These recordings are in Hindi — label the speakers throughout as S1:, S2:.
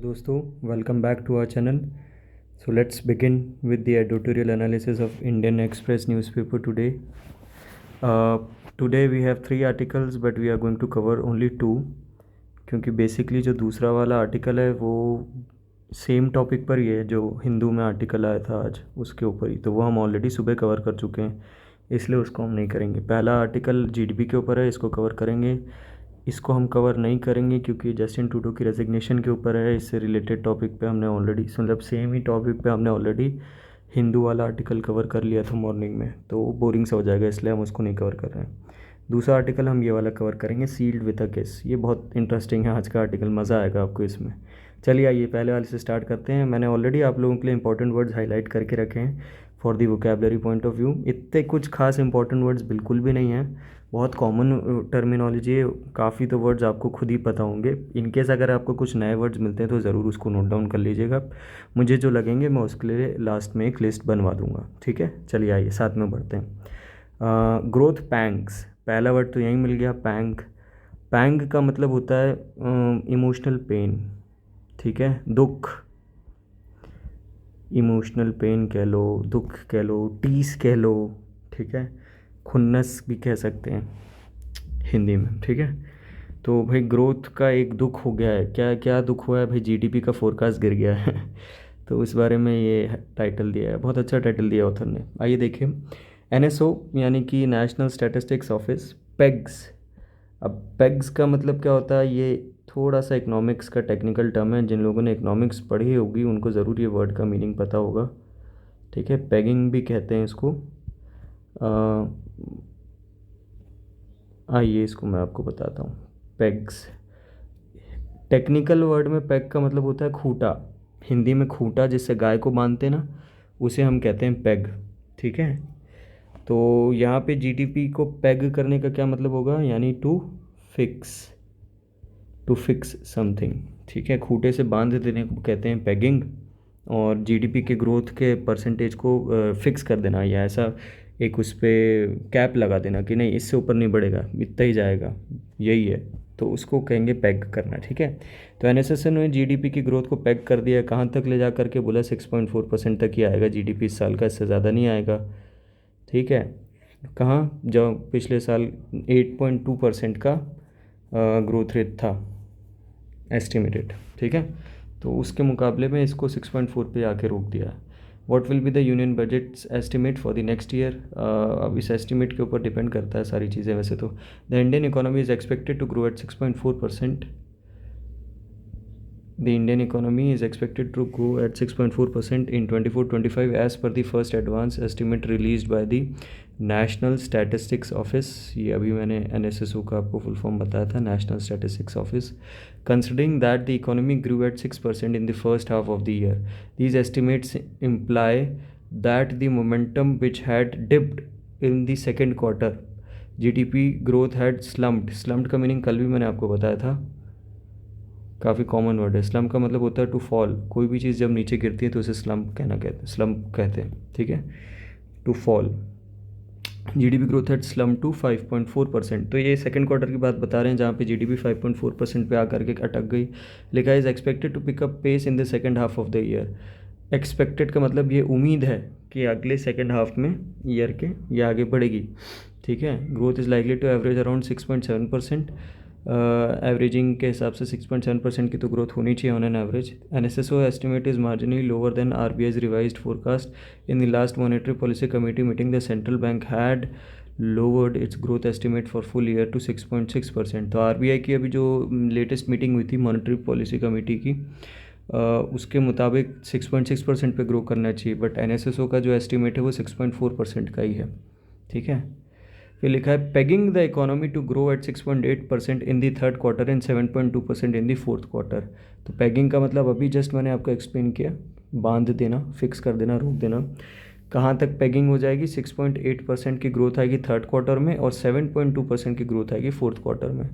S1: दोस्तों, welcome back to our channel. So let's begin with the editorial analysis of Indian Express newspaper today. Today we have 3 articles but we are going to cover only 2, क्योंकि बेसिकली जो दूसरा वाला आर्टिकल है वो सेम टॉपिक पर ही है जो हिंदू में आर्टिकल आया था आज उसके ऊपर ही, तो वो हम ऑलरेडी सुबह कवर कर चुके हैं, इसलिए उसको हम नहीं करेंगे. पहला आर्टिकल जीडीपी के ऊपर है, इसको कवर करेंगे. इसको हम कवर नहीं करेंगे क्योंकि जस्टिन ट्रूडो की रेजिग्नेशन के ऊपर है. इससे रिलेटेड टॉपिक पे हमने ऑलरेडी मतलब सेम ही टॉपिक पे हमने ऑलरेडी हिंदू वाला आर्टिकल कवर कर लिया था मॉर्निंग में, तो वो बोरिंग सा हो जाएगा, इसलिए हम उसको नहीं कवर कर रहे हैं. दूसरा आर्टिकल हम ये वाला कवर करेंगे, सील्ड विद अ किस. ये बहुत इंटरेस्टिंग है आज का आर्टिकल, मज़ा आएगा आपको इसमें. चलिए आइए पहले वाले से स्टार्ट करते हैं. मैंने ऑलरेडी आप लोगों के लिए इंपॉर्टेंट वर्ड्स हाईलाइट करके रखे हैं for the vocabulary point of view. इतने कुछ खास इंपॉर्टेंट वर्ड्स बिल्कुल भी नहीं हैं, बहुत कॉमन टर्मिनोलॉजी है. काफ़ी तो वर्ड्स आपको खुद ही पता होंगे. इनकेस अगर आपको कुछ नए वर्ड्स मिलते हैं तो ज़रूर उसको नोट डाउन कर लीजिएगा. मुझे जो लगेंगे मैं उसके लिए लास्ट में एक लिस्ट बनवा दूंगा, ठीक है. चलिए आइए साथ में बढ़ते हैं. ग्रोथ पैंग्स, पहला वर्ड तो यहीं मिल गया, पैंग. पैंग का मतलब होता है इमोशनल पेन, ठीक है, दुख. इमोशनल पेन कह लो, दुख कह लो, टीस कह लो, ठीक है, खुन्नस भी कह सकते हैं हिंदी में, ठीक है. तो भाई ग्रोथ का एक दुख हो गया है. क्या क्या दुख हुआ है भाई? जीडीपी का फोरकास्ट गिर गया है तो इस बारे में ये टाइटल दिया है, बहुत अच्छा टाइटल दिया ऑथर ने. आइए देखिए, एनएसओ यानी कि नेशनल स्टैटिस्टिक्स ऑफिस, पेग्स. अब पेग्स का मतलब क्या होता है? ये थोड़ा सा इकोनॉमिक्स का टेक्निकल टर्म है. जिन लोगों ने इकोनॉमिक्स पढ़ी होगी उनको ज़रूर ये वर्ड का मीनिंग पता होगा, ठीक है. पेगिंग भी कहते हैं इसको. आइए इसको मैं आपको बताता हूँ. पेग्स, टेक्निकल वर्ड में पेग का मतलब होता है खूंटा. हिंदी में खूंटा जिससे गाय को बांधते हैं ना, उसे हम कहते हैं पेग, ठीक है. तो यहाँ पे जीडीपी को पेग करने का क्या मतलब होगा? यानी टू फिक्स समथिंग, ठीक है. खूंटे से बांध देने को कहते हैं पेगिंग, और जीडीपी के ग्रोथ के परसेंटेज को फिक्स कर देना, या ऐसा एक उस पर कैप लगा देना कि नहीं इससे ऊपर नहीं बढ़ेगा, इतना ही जाएगा, यही है, तो उसको कहेंगे पेग करना, ठीक है. तो एनएसएस ने जीडीपी की ग्रोथ को पेग कर दिया. कहाँ तक ले जा करके बोला? 6.4% तक ही आएगा जीडीपी इस साल का, इससे ज़्यादा नहीं आएगा, ठीक है. कहाँ? जब पिछले साल 8.2% का ग्रोथ रेट था एस्टिमेटेड, ठीक है. तो उसके मुकाबले में इसको 6.4 पे आके रोक दिया. What will be the union budgets estimate for the next year? अब इस एस्टिमेट के ऊपर डिपेंड करता है सारी चीज़ें वैसे तो. The Indian economy is expected to grow at 6.4%. The Indian economy is expected to grow at 6.4% in 24-25 as per the first advance estimate released by the National Statistics Office. ये अभी मैंने NSSO का आपको फुल फॉर्म बताया था, National Statistics Office. Considering that the economy grew at 6% in the first half of the year, these estimates imply that the momentum which had dipped in the second quarter, GDP growth had slumped. Slumped का मीनिंग कल भी मैंने आपको बताया था, काफ़ी कॉमन वर्ड है. स्लम का मतलब होता है टू फॉल. कोई भी चीज़ जब नीचे गिरती है तो उसे स्लम कहते हैं, ठीक है, to fall. GDP growth at slump to 5.4%. तो ये सेकंड क्वार्टर की बात बता रहे हैं जहाँ पे जीडीपी 5.4% पे आकर के अटक गई. लिखा है is expected to pick up pace in the second half of the year. Expected का मतलब ये उम्मीद है कि अगले सेकंड हाफ में ईयर के ये आगे बढ़ेगी, ठीक है. Growth is likely to average around 6.7%. Averaging के हिसाब से 6.7% की तो ग्रोथ होनी चाहिए on an average. NSSO estimate is marginally lower than RBI's revised forecast. In the last monetary policy committee meeting the central bank had lowered its growth estimate for full year to 6.6%. तो आरबीआई की अभी जो लेटेस्ट मीटिंग हुई थी मॉनेटरी पॉलिसी कमेटी की, उसके मुताबिक 6.6% पे ग्रो करना चाहिए, बट एनएसएसओ का जो एस्टिमेट है वो 6.4% का ही है, ठीक है. फिर लिखा है pegging the economy to grow at 6.8% in the third quarter and 7.2% in the fourth quarter. तो पेगिंग का मतलब अभी जस्ट मैंने आपको एक्सप्लेन किया, बांध देना, फिक्स कर देना, रोक देना. कहाँ तक पेगिंग हो जाएगी? 6.8% की ग्रोथ आएगी थर्ड क्वार्टर में और 7.2% की ग्रोथ आएगी फोर्थ क्वार्टर में.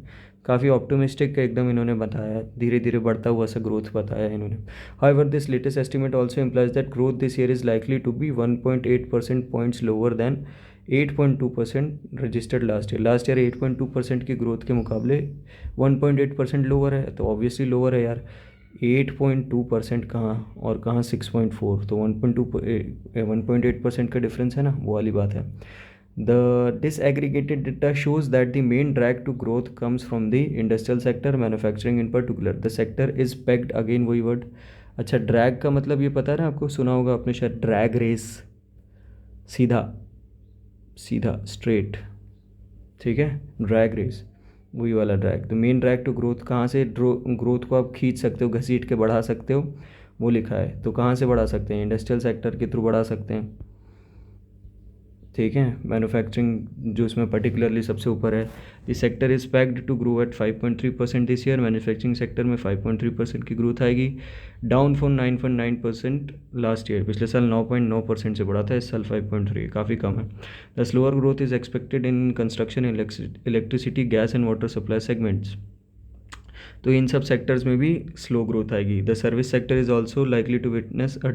S1: काफ़ी ऑप्टिमिस्टिक एकदम इन्होंने बताया, धीरे धीरे बढ़ता हुआ सा ग्रोथ बताया इन्होंने. However this latest estimate also implies that growth this year is likely to be 1.8% points lower than 8.2% registered last year. Last year 8.2% की ग्रोथ के मुकाबले 1.8% लोअर है, तो ऑब्वियसली लोअर है यार. 8.2% कहाँ और कहाँ 6.4, तो 1.8% का डिफरेंस है ना, वो वाली बात है. The disaggregated data shows that the main drag to growth comes from the industrial sector, manufacturing in particular. The sector is pegged, again वही वर्ड. अच्छा, ड्रैग का मतलब ये पता है ना आपको, सुना होगा आपने शायद, ड्रैग रेस, सीधा सीधा स्ट्रेट, ठीक है, ड्रैग रेस, वही वाला ड्रैग. तो मेन ड्रैग टू ग्रोथ, कहाँ से ग्रोथ को आप खींच सकते हो, घसीट के बढ़ा सकते हो, वो लिखा है. तो कहाँ से बढ़ा सकते हैं, इंडस्ट्रियल सेक्टर के थ्रू बढ़ा सकते हैं, ठीक है. मैन्युफैक्चरिंग जो इसमें पर्टिकुलरली सबसे ऊपर है, this sector is pegged to grow at 5.3% this year. Manufacturing sector में 5.3% की ग्रोथ आएगी, डाउन फ्रॉम 9.9% लास्ट ईयर. पिछले साल 9.9% से बढ़ा था, इस साल 5.3, काफ़ी कम है. The slower growth is expected in construction, electricity, gas and water supply segments. तो इन सब सेक्टर्स में भी स्लो ग्रोथ आएगी. The service sector is also likely to witness a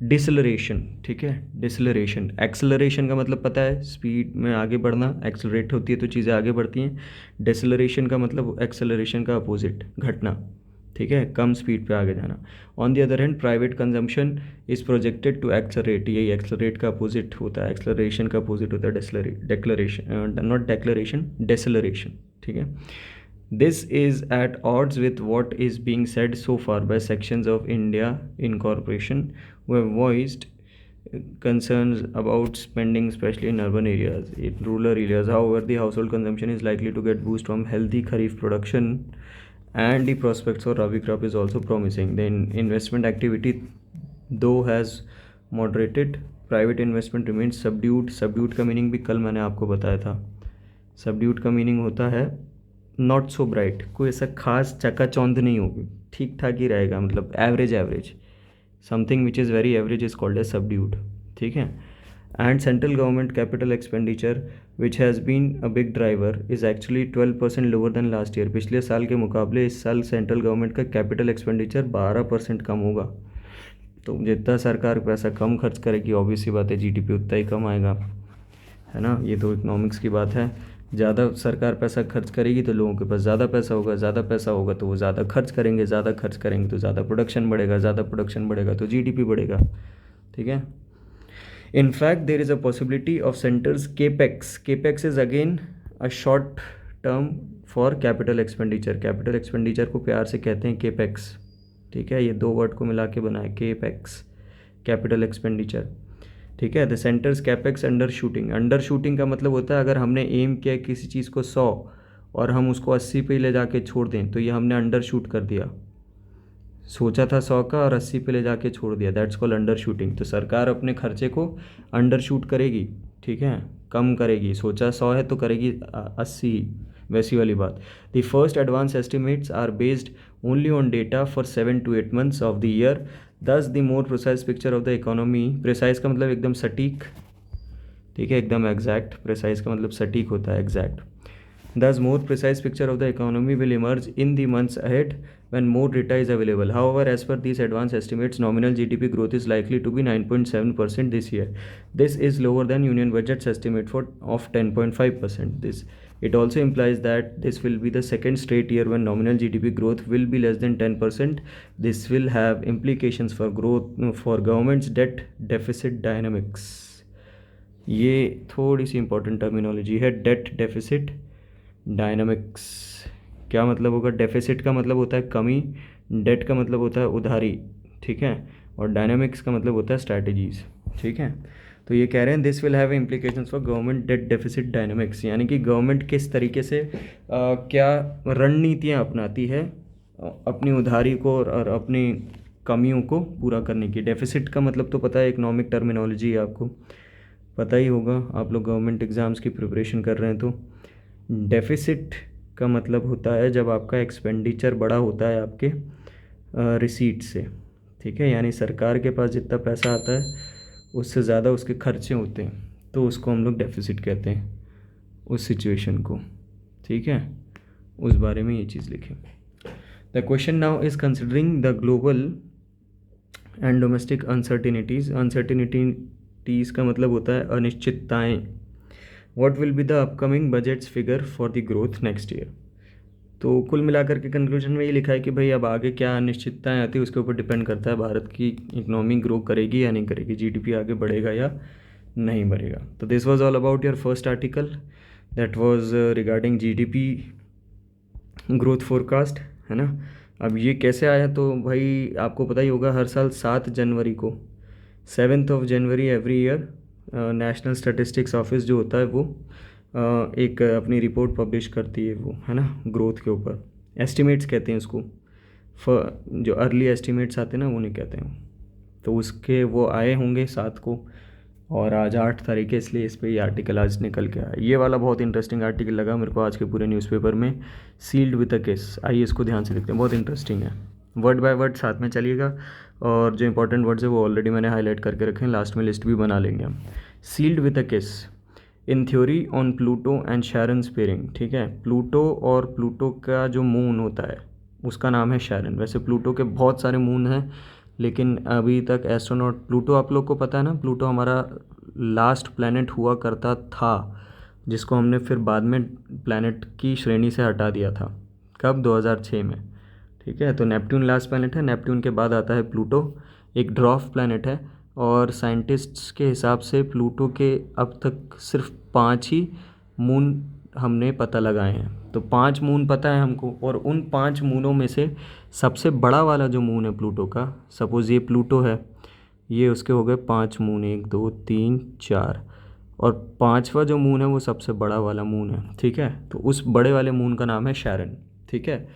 S1: deceleration, ठीक है. डिसलरेशन, एक्सलरेशन का मतलब पता है, स्पीड में आगे बढ़ना, एक्सलरेट होती है तो चीज़ें आगे बढ़ती हैं. डिसलरेशन का मतलब एक्सलरेशन का अपोजिट, घटना, ठीक है, कम स्पीड पे आगे जाना. On the other hand private consumption is projected to accelerate, यही एक्सलरेट का अपोजिट होता है, एक्सलरेशन का अपोजिट होता है डेक्लरेशन, नॉट डेक्लरेशन, डेसलरेशन, ठीक है. This is at odds with what is being said so far by sections of India Incorporation who have voiced concerns about spending, especially in urban areas. In rural areas, however, the household consumption is likely to get boost from healthy kharif production, and the prospects for rabi crop is also promising. The investment activity though has moderated, private investment remains subdued. Subdued का मीनिंग भी कल मैंने आपको बताया था. subdued का मीनिंग होता है नॉट सो ब्राइट, कोई ऐसा खास चकाचौंध नहीं होगी, ठीक ठाक ही रहेगा, मतलब average average, something which is very average is called as subdued, ठीक है. And central government capital expenditure which has been a big driver is actually 12% lower than last year. पिछले साल के मुकाबले इस साल सेंट्रल गवर्नमेंट का कैपिटल एक्सपेंडिचर 12% कम होगा. तो जितना सरकार पैसा कम खर्च करेगी, ऑब्वियस सी बात है जीडीपी उतना ही कम आएगा, है ना. ये तो इकोनॉमिक्स की बात है. ज़्यादा सरकार पैसा खर्च करेगी तो लोगों के पास ज़्यादा पैसा होगा, ज़्यादा पैसा होगा तो वो ज़्यादा खर्च करेंगे, ज़्यादा खर्च करेंगे तो ज़्यादा प्रोडक्शन बढ़ेगा, ज़्यादा प्रोडक्शन बढ़ेगा तो जीडीपी बढ़ेगा, ठीक है. In fact there is a possibility of centres capex. Capex is again a short term for capital expenditure. Capital expenditure को प्यार से कहते हैं केपेक्स, ठीक है. ये दो वर्ड को मिला के बना है केपेक्स, कैपिटल एक्सपेंडिचर, ठीक है. The centres capex under shooting. Under shooting का मतलब होता है अगर हमने एम किया किसी चीज़ को 100 और हम उसको 80 पे ले जाके छोड़ दें तो ये हमने अंडर शूट कर दिया. सोचा था 100 का और 80 पे ले जाके छोड़ दिया, दैट्स कॉल्ड अंडर शूटिंग. तो सरकार अपने खर्चे को अंडर शूट करेगी, ठीक है, कम करेगी. सोचा 100 है तो करेगी 80, वैसी वाली बात. The first advance estimates are based only on data for 7 to 8 months of the year. Thus the more precise picture of the economy. Precise का मतलब एकदम सटीक, ठीक है, एकदम एग्जैक्ट. प्रिसाइज का मतलब सटीक होता है, exact. Thus, more precise picture of the economy will emerge in the months ahead when more data is available. However, as per these advanced estimates, nominal GDP growth is likely to be 9.7% this year. This is lower than Union Budget's estimate of 10.5%. It also implies that this will be the second straight year when nominal GDP growth will be less than 10%. This will have implications for government's debt deficit dynamics. ये थोड़ी सी इंपॉर्टेंट टर्मिनोलॉजी है, डेट डेफिसिट डायनामिक्स. क्या मतलब होगा? डेफिसिट का मतलब होता है कमी, डेट का मतलब होता है उधारी, ठीक है, और डायनामिक्स का मतलब होता है स्ट्रैटेजीज, ठीक है. तो ये कह रहे हैं this will have implications for government debt deficit dynamics, यानी कि गवर्नमेंट किस तरीके से क्या रणनीतियाँ अपनाती है अपनी उधारी को और अपनी कमियों को पूरा करने की. डेफिसिट का मतलब तो पता है, इकोनॉमिक टर्मिनोलॉजी आपको पता ही होगा, आप लोग गवर्नमेंट एग्ज़ाम्स की प्रिपरेशन कर रहे हैं तो. डेफिसिट का मतलब होता है जब आपका एक्सपेंडिचर बड़ा होता है आपके रिसीट से, ठीक है, यानी सरकार के पास जितना पैसा आता है उससे ज़्यादा उसके खर्चे होते हैं, तो उसको हम लोग डेफिसिट कहते हैं, उस सिचुएशन को, ठीक है. उस बारे में ये चीज़ लिखें. The question now is considering the global and domestic uncertainties. Uncertainties का मतलब होता है अनिश्चितताएँ. What will be the upcoming budget's figure for the growth next year? तो कुल मिलाकर के कंक्लूजन में ये लिखा है कि भाई अब आगे क्या अनिश्चितताएं आती है उसके ऊपर डिपेंड करता है भारत की इकोनॉमी ग्रो करेगी या नहीं करेगी, जीडीपी आगे बढ़ेगा या नहीं बढ़ेगा। तो this was all about your first article that was regarding GDP growth forecast, है ना। अब ये कैसे आया, तो भाई आपको पता ही होगा हर साल 7 जनवरी को, 7 जनवरी every year national statistics office जो होता है वो एक अपनी रिपोर्ट पब्लिश करती है वो, है ना, ग्रोथ के ऊपर। एस्टिमेट्स कहते हैं उसको, जो अर्ली एस्टिमेट्स आते हैं ना वो नहीं कहते हैं। तो उसके वो आए होंगे 7 को, और आज 8 तारीख है, इसलिए इस पे ये आर्टिकल आज निकल के आया। ये वाला बहुत इंटरेस्टिंग आर्टिकल लगा मेरे को आज के पूरे न्यूज़पेपर में, सील्ड विद अ किस। आइए इसको ध्यान से देखते हैं, बहुत इंटरेस्टिंग है। वर्ड बाय वर्ड साथ में चलिएगा, और जो इंपॉर्टेंट वर्ड्स है वो ऑलरेडी मैंने हाईलाइट करके रखे हैं, लास्ट में लिस्ट भी बना लेंगे हम। सील्ड विद अ किस in theory on Pluto and Sharon pairing, ठीक है। प्लूटो और प्लूटो का जो मून होता है उसका नाम है शैरन। वैसे प्लूटो के बहुत सारे मून हैं, लेकिन अभी तक एस्ट्रोनॉट प्लूटो, आप लोग को पता है ना, प्लूटो हमारा लास्ट प्लैनेट हुआ करता था, जिसको हमने फिर बाद में प्लैनेट की श्रेणी से हटा दिया था। कब? 2006 में, ठीक है। तो नेपट्टून लास्ट प्लैनेट है, नेपट्टून के बाद आता है प्लूटो, एक ड्वार्फ प्लैनेट है। और साइंटिस्ट्स के हिसाब से प्लूटो के अब तक सिर्फ 5 ही मून हमने पता लगाए हैं। तो 5 मून पता है हमको, और उन 5 मूनों में से सबसे बड़ा वाला जो मून है प्लूटो का, सपोज़ ये प्लूटो है, ये उसके हो गए 5 मून, 1 2 3 4, और 5वां जो मून है वो सबसे बड़ा वाला मून है, ठीक है। तो उस बड़े वाले मून का नाम है शैरन, ठीक है।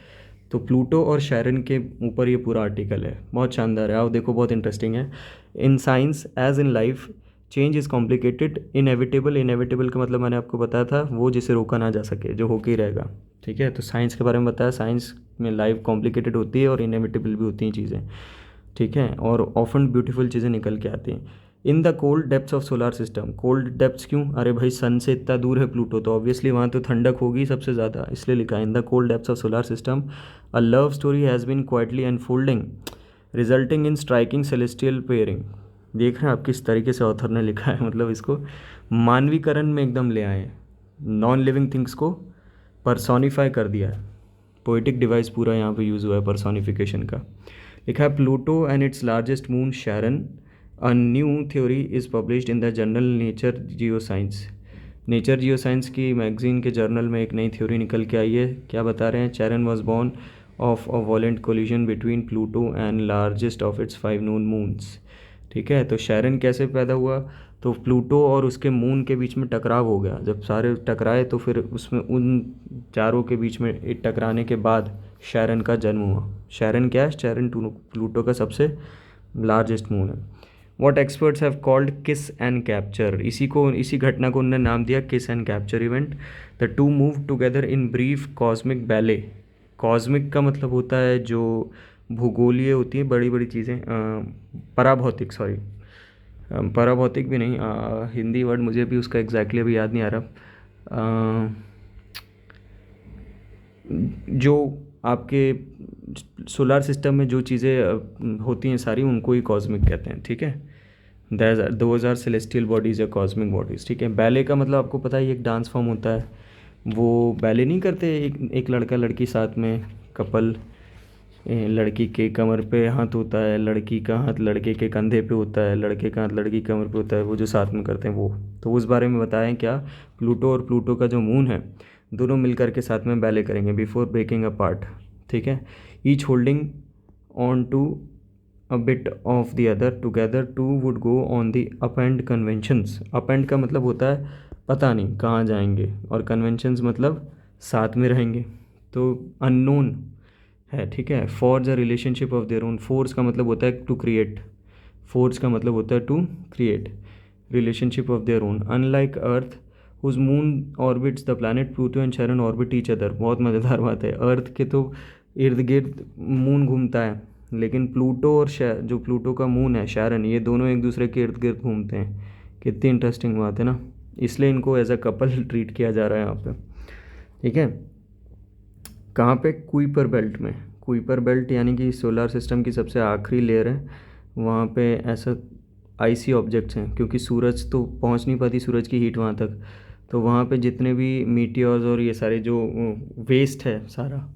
S1: तो प्लूटो और शैरन के ऊपर ये पूरा आर्टिकल है, बहुत शानदार है, आओ देखो, बहुत इंटरेस्टिंग है। In science as in life change is complicated inevitable. Inevitable का मतलब मैंने आपको बताया था, वो जिसे रोका ना जा सके, जो होके ही रहेगा, ठीक है। तो साइंस के बारे में बताया, साइंस में लाइफ कॉम्प्लिकेटेड होती है और इनएविटेबल भी होती हैं चीज़ें, ठीक है, और ऑफन ब्यूटीफुल चीज़ें निकल के आती हैं। इन the cold depths of solar system, cold depths क्यों? अरे भाई सन से इतना दूर है प्लूटो, तो ऑब्वियसली वहाँ तो ठंडक होगी सबसे ज़्यादा, इसलिए लिखा है in the cold depths of solar system a love story has been quietly unfolding resulting in striking celestial pairing. देख रहे हैं आप किस तरीके से ऑथर ने लिखा है, मतलब इसको मानवीकरण में एकदम ले आए, नॉन लिविंग थिंग्स को पर्सोनीफाई कर दिया है। पोइटिक डिवाइस पूरा यहाँ पे यूज़ हुआ है पर्सोनिफिकेशन का। लिखा है Pluto and its largest moon Sharon, a new theory is published in the journal nature geoscience. Nature geoscience की मैगजीन के जर्नल में एक नई थ्योरी निकल के आई है। क्या बता रहे हैं? Sharon was born of a वॉलेंट collision between Pluto and largest of its 5 known moons, ठीक है। तो शैरन कैसे पैदा हुआ? तो प्लूटो और उसके मून के बीच में टकराव हो गया, जब सारे टकराए तो फिर उसमें उन चारों के बीच में टकराने के बाद शैरन का जन्म हुआ। शैरन क्या है? शैरन प्लूटो का सबसे लार्जेस्ट मून है। वॉट एक्सपर्ट्स हैव कॉल्ड किस एंड कैप्चर, इसी घटना को उन्होंने नाम दिया किस and capture event. The two move together in brief cosmic ballet. Cosmic का मतलब होता है जो भूगोलीय होती है, बड़ी बड़ी चीज़ें, पराभौतिक, सॉरी पराभौतिक भी नहीं, हिंदी वर्ड मुझे भी उसका एग्जैक्टली अभी याद नहीं आ रहा। जो आपके सोलर सिस्टम में जो चीज़ें होती हैं सारी, उनको ही कॉस्मिक कहते हैं, ठीक है। दोज आर सेलेस्टियल बॉडीज़ या कॉस्मिक बॉडीज़, ठीक है। बैले का मतलब आपको पता है, एक डांस फॉर्म होता है, वो बैले नहीं करते, एक लड़का लड़की साथ में कपल, लड़की के कमर पे हाथ होता है, लड़की का हाथ लड़के के कंधे पे होता है, लड़के का हाथ लड़की के कमर पे होता है, वो जो साथ में करते हैं वो। तो उस बारे में बताएं क्या, प्लूटो और प्लूटो का जो मून है दोनों मिलकर के साथ में बैले करेंगे बिफोर ब्रेकिंग अपार्ट, ठीक है। Each holding on to a bit of the other together two would go on the upend conventions. Upend का मतलब होता है पता नहीं कहाँ जाएंगे, और कन्वेंशंस मतलब साथ में रहेंगे, तो अननोन है, ठीक है। For the relationship of their own. Force का मतलब होता है टू क्रिएट, फोर्स का मतलब होता है to create relationship of their own. Unlike Earth whose moon orbits the planet Pluto and Charon orbit each other. बहुत मज़ेदार बात है, अर्थ के तो इर्द गिर्द मून घूमता है, लेकिन प्लूटो और जो प्लूटो का मून है शैरन, ये दोनों एक दूसरे के इर्द गिर्द घूमते हैं। कितनी इंटरेस्टिंग बात है ना, इसलिए इनको एज अ कपल ट्रीट किया जा रहा है यहाँ पे, ठीक है। कहाँ पे? कुइपर बेल्ट में। कुइपर बेल्ट यानी कि सोलर सिस्टम की सबसे आखिरी लेयर है, वहाँ पे ऐसा आइसी ऑब्जेक्ट्स हैं, क्योंकि सूरज तो पहुँच नहीं पाती सूरज की हीट वहाँ तक, तो वहाँ पे जितने भी मीटियोर्स और ये सारे जो वेस्ट है सारा,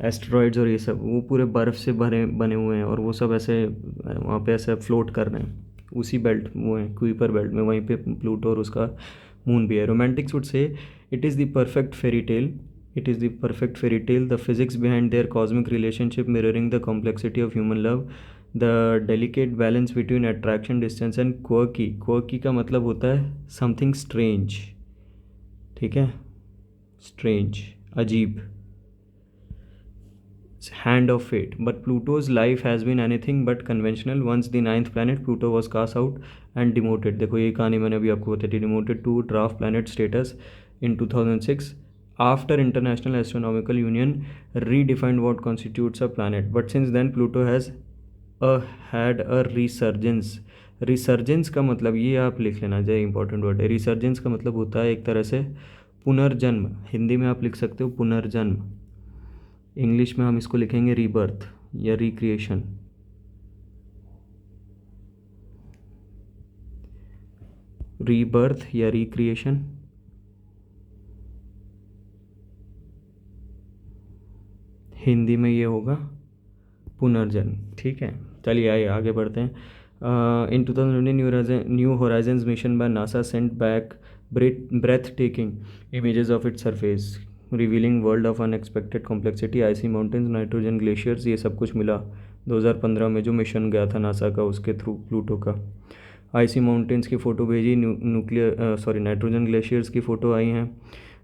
S1: एस्टेरॉइड्स और ये सब, वो पूरे बर्फ़ से भरे बने हुए हैं, और वो सब ऐसे वहाँ पे ऐसे फ्लोट कर रहे हैं उसी बेल्ट, वो है कुइपर बेल्ट में, वहीं पे प्लूटो और उसका मून भी है. Romantics would say it is the perfect fairy tale, it is the perfect fairy tale, the physics behind their cosmic relationship mirroring the complexity of human love, the delicate balance between attraction, distance and quirky का मतलब होता है something strange, ठीक है, strange, अजीब, hand of fate. But Pluto's life has been anything but conventional. Once the ninth planet, Pluto was cast out and demoted. देखो ये कहानी मैंने अभी आपको बताई थी. Demoted to draft planet status in 2006 after International Astronomical Union redefined what constitutes a planet. But since then Pluto has had a resurgence. Resurgence का मतलब, ये आप लिख लेना चाहिए, इंपॉर्टेंट वर्ड है. रिसर्जेंस का मतलब होता है एक तरह से पुनर्जन्म. हिंदी में आप लिख सकते हो पुनर्जन्म, इंग्लिश में हम इसको लिखेंगे रीबर्थ या रिक्रिएशन. रीबर्थ या रिक्रिएशन, हिंदी में ये होगा पुनर्जन्म. ठीक है, चलिए आइए आगे बढ़ते हैं. In 2020 New Horizons mission by NASA sent back breathtaking images of its surface revealing world of unexpected complexity, icy mountains, nitrogen glaciers, ये सब कुछ मिला 2015 में जो मिशन गया था नासा का उसके थ्रू प्लूटो का. आइसी माउंटेन्स की फ़ोटो भेजी, नाइट्रोजन ग्लेशियर्स की फ़ोटो आई हैं.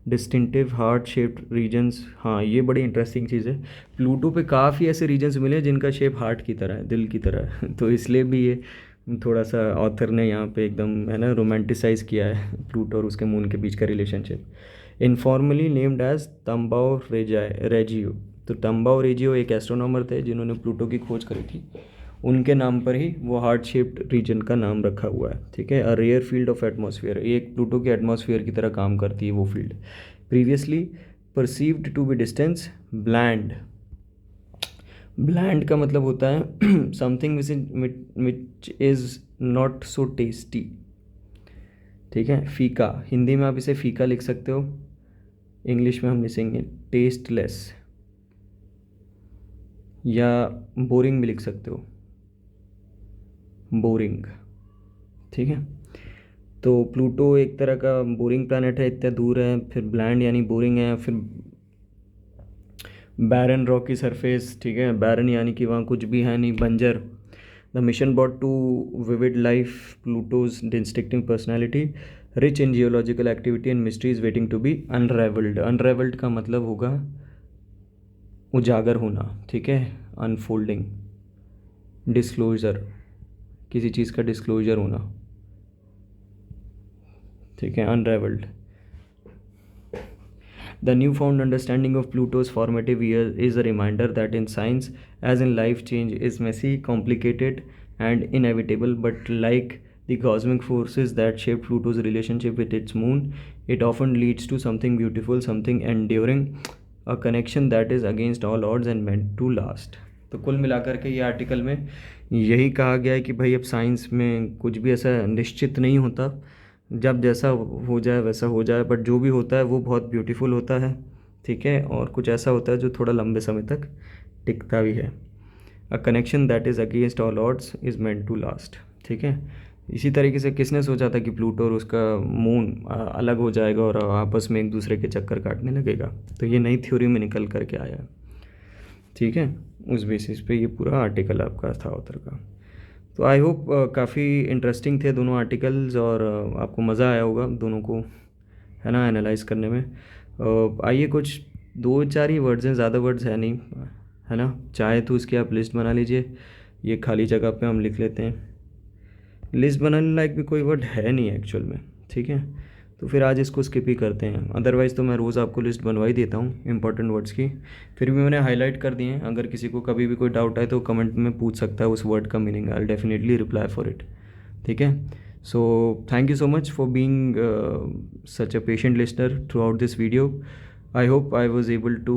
S1: डिस्टिंक्टिव हार्ट शेप्ड रीजन्स, हाँ ये बड़ी इंटरेस्टिंग चीज़ है. प्लूटो पे काफ़ी ऐसे रीजन्स मिले जिनका शेप हार्ट की तरह है, दिल की तरह है. तो इसलिए भी ये थोड़ा सा ऑथर ने यहाँ पे एकदम है ना रोमांटिसाइज़ किया है प्लूटो और उसके मून के बीच का relationship. Informally named as Tombaugh Regio. तो तम्बाओ रेजियो एक एस्ट्रोनॉमर थे जिन्होंने प्लूटो की खोज करी थी, उनके नाम पर ही वो हार्ट शेप्ड रीजन का नाम रखा हुआ है. ठीक है, a rare field of atmosphere, एक प्लूटो के एटमॉस्फेयर की तरह काम करती है वो field. Previously perceived to be distance bland. Bland का मतलब होता है something which is not so tasty. ठीक है, फीका, हिंदी में आप इसे फीका लिख सकते हो, इंग्लिश में हम लिखेंगे टेस्टलेस, या बोरिंग भी लिख सकते हो, बोरिंग. ठीक है, तो प्लूटो एक तरह का बोरिंग प्लैनेट है, इतना दूर है. फिर ब्लैंड यानी बोरिंग है. फिर बैरन रॉकी सरफेस, ठीक है, बैरन यानी कि वहाँ कुछ भी है नहीं, बंजर. The mission brought to vivid life Pluto's distinctive personality rich in geological activity and mysteries waiting to be unravelled. Unravelled का मतलब होगा उजागर होना. ठीक है, अनफोल्डिंग, डिस्क्लोजर, किसी चीज़ का डिस्क्लोजर होना. ठीक है, अनरेवल्ड. The newfound understanding of Pluto's formative years is a reminder that in science, as in life, change is messy, complicated, and inevitable. But like the cosmic forces that shape Pluto's relationship with its moon, it often leads to something beautiful, something enduring, a connection that is against all odds and meant to last. तो कुल मिलाकर के ये आर्टिकल में यही कहा गया है कि भाई अब साइंस में कुछ भी ऐसा निश्चित नहीं होता, जब जैसा हो जाए वैसा हो जाए, बट जो भी होता है वो बहुत ब्यूटीफुल होता है. ठीक है, और कुछ ऐसा होता है जो थोड़ा लंबे समय तक टिकता भी है. A connection that is against all odds is meant to last. ठीक है, इसी तरीके से किसने सोचा था कि प्लूटो और उसका मून अलग हो जाएगा और आपस में एक दूसरे के चक्कर काटने लगेगा. तो ये नई थ्योरी में निकल करके आया है. ठीक है, उस बेसिस पे ये पूरा आर्टिकल आपका था ऑथर का. तो आई होप काफ़ी इंटरेस्टिंग थे दोनों आर्टिकल्स, और आपको मज़ा आया होगा दोनों को है ना एनालाइज़ करने में. आइए, कुछ 2-4 ही वर्ड्स हैं, ज़्यादा वर्ड्स है नहीं, है ना. चाहे तो उसकी आप लिस्ट बना लीजिए, ये खाली जगह पे हम लिख लेते हैं. लिस्ट बनाने लायक भी कोई वर्ड है नहीं एक्चुअल में. ठीक है, तो फिर आज इसको स्किप ही करते हैं. अदरवाइज़ तो मैं रोज़ आपको लिस्ट बनवा ही देता हूँ इंपॉर्टेंट वर्ड्स की. फिर भी मैंने हाईलाइट कर दिए हैं. अगर किसी को कभी भी कोई डाउट आए तो कमेंट में पूछ सकता है उस वर्ड का meaning. I will definitely reply for it. ठीक है, so thank you so much for being such a patient listener through out this video. I hope I was able to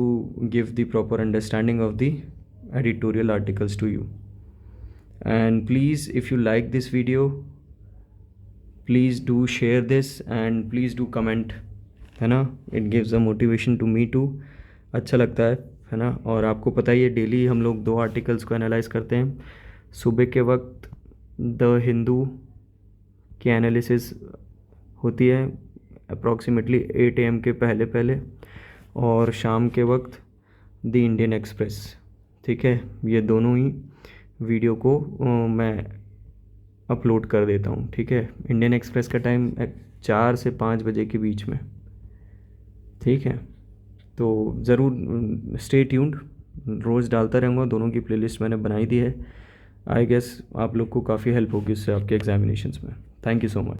S1: give the proper understanding of the editorial articles to you. And please, if you like this video, please do share this and please do comment है ना। It gives a motivation to me too, अच्छा लगता है ना। और आपको पता ही है डेली हम लोग 2 आर्टिकल्स को एनालाइज करते हैं। सुबह के वक्त द हिंदू की एनालिसिस होती है अप्रॉक्सीमेटली 8 AM के पहले पहले, और शाम के वक्त द इंडियन एक्सप्रेस। ठीक है, ये दोनों ही वीडियो को मैं अपलोड कर देता हूँ। ठीक है, इंडियन एक्सप्रेस का टाइम 4 से 5 बजे के बीच में। ठीक है, तो ज़रूर स्टे ट्यून्ड, रोज़ डालता रहूँगा। दोनों की प्लेलिस्ट मैंने बनाई दी है। आई गेस आप लोग को काफ़ी हेल्प होगी उससे आपके एग्जामिनेशंस में। Thank you so much.